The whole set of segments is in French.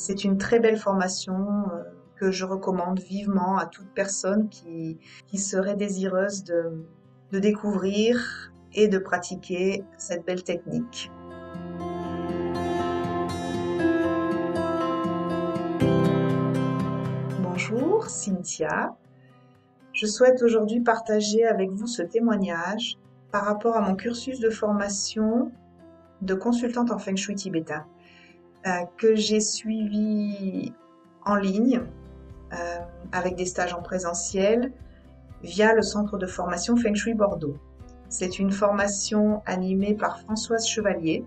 C'est une très belle formation que je recommande vivement à toute personne qui serait désireuse de découvrir et de pratiquer cette belle technique. Bonjour, Cynthia. Je souhaite aujourd'hui partager avec vous ce témoignage par rapport à mon cursus de formation de consultante en Feng Shui tibétain que j'ai suivi en ligne avec des stages en présentiel via le centre de formation Feng Shui Bordeaux. C'est une formation animée par Françoise Chevalier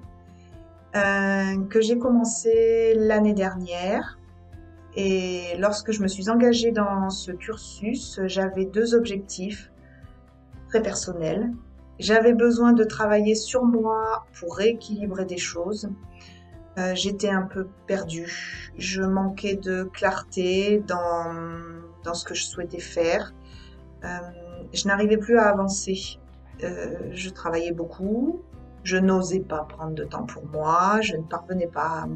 que j'ai commencé l'année dernière. Et lorsque je me suis engagée dans ce cursus, j'avais deux objectifs très personnels. J'avais besoin de travailler sur moi pour rééquilibrer des choses. J'étais un peu perdue. Je manquais de clarté dans ce que je souhaitais faire. Je n'arrivais plus à avancer. Je travaillais beaucoup. Je n'osais pas prendre de temps pour moi. Je ne parvenais pas à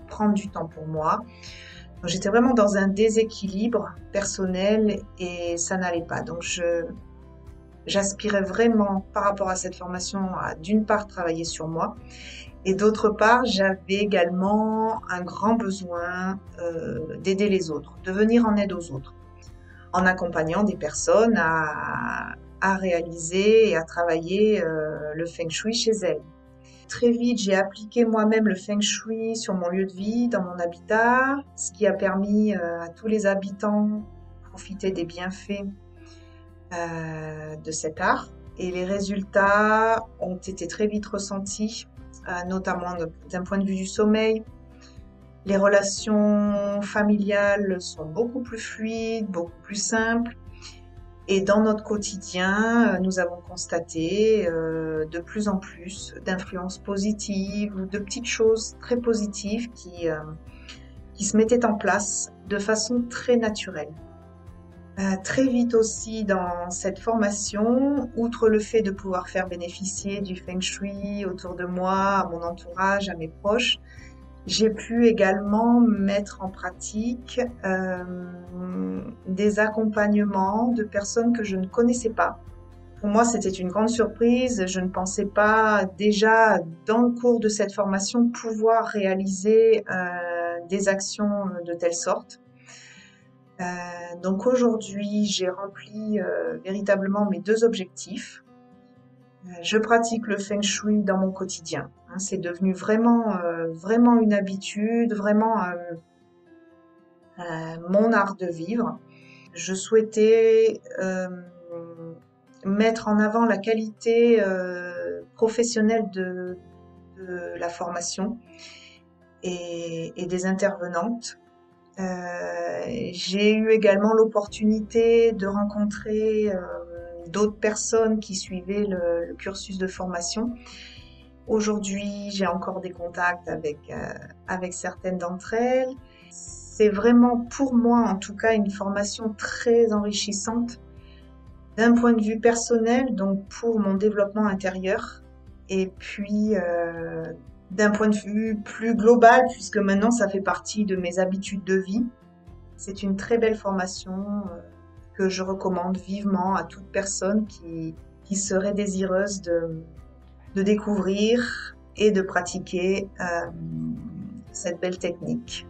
prendre du temps pour moi. Donc, j'étais vraiment dans un déséquilibre personnel et ça n'allait pas. Donc j'aspirais vraiment par rapport à cette formation à d'une part travailler sur moi et d'autre part j'avais également un grand besoin d'aider les autres, de venir en aide aux autres, en accompagnant des personnes à réaliser et à travailler le Feng Shui chez elles. Très vite, j'ai appliqué moi-même le Feng Shui sur mon lieu de vie, dans mon habitat, ce qui a permis à tous les habitants de profiter des bienfaits de cet art. Et les résultats ont été très vite ressentis, notamment d'un point de vue du sommeil. Les relations familiales sont beaucoup plus fluides, beaucoup plus simples. Et dans notre quotidien, nous avons constaté de plus en plus d'influences positives ou de petites choses très positives qui se mettaient en place de façon très naturelle. Très vite aussi dans cette formation, outre le fait de pouvoir faire bénéficier du Feng Shui autour de moi, à mon entourage, à mes proches, j'ai pu également mettre en pratique des accompagnements de personnes que je ne connaissais pas. Pour moi, c'était une grande surprise. Je ne pensais pas déjà dans le cours de cette formation pouvoir réaliser des actions de telle sorte. Donc aujourd'hui, j'ai rempli véritablement mes deux objectifs. Je pratique le Feng Shui dans mon quotidien. C'est devenu vraiment une habitude, vraiment mon art de vivre. Je souhaitais mettre en avant la qualité professionnelle de la formation et des intervenantes. J'ai eu également l'opportunité de rencontrer d'autres personnes qui suivaient le cursus de formation. Aujourd'hui, j'ai encore des contacts avec certaines d'entre elles. C'est vraiment pour moi, en tout cas, une formation très enrichissante d'un point de vue personnel, donc pour mon développement intérieur, et puis d'un point de vue plus global, puisque maintenant ça fait partie de mes habitudes de vie. C'est une très belle formation que je recommande vivement à toute personne qui serait désireuse de découvrir et de pratiquer cette belle technique.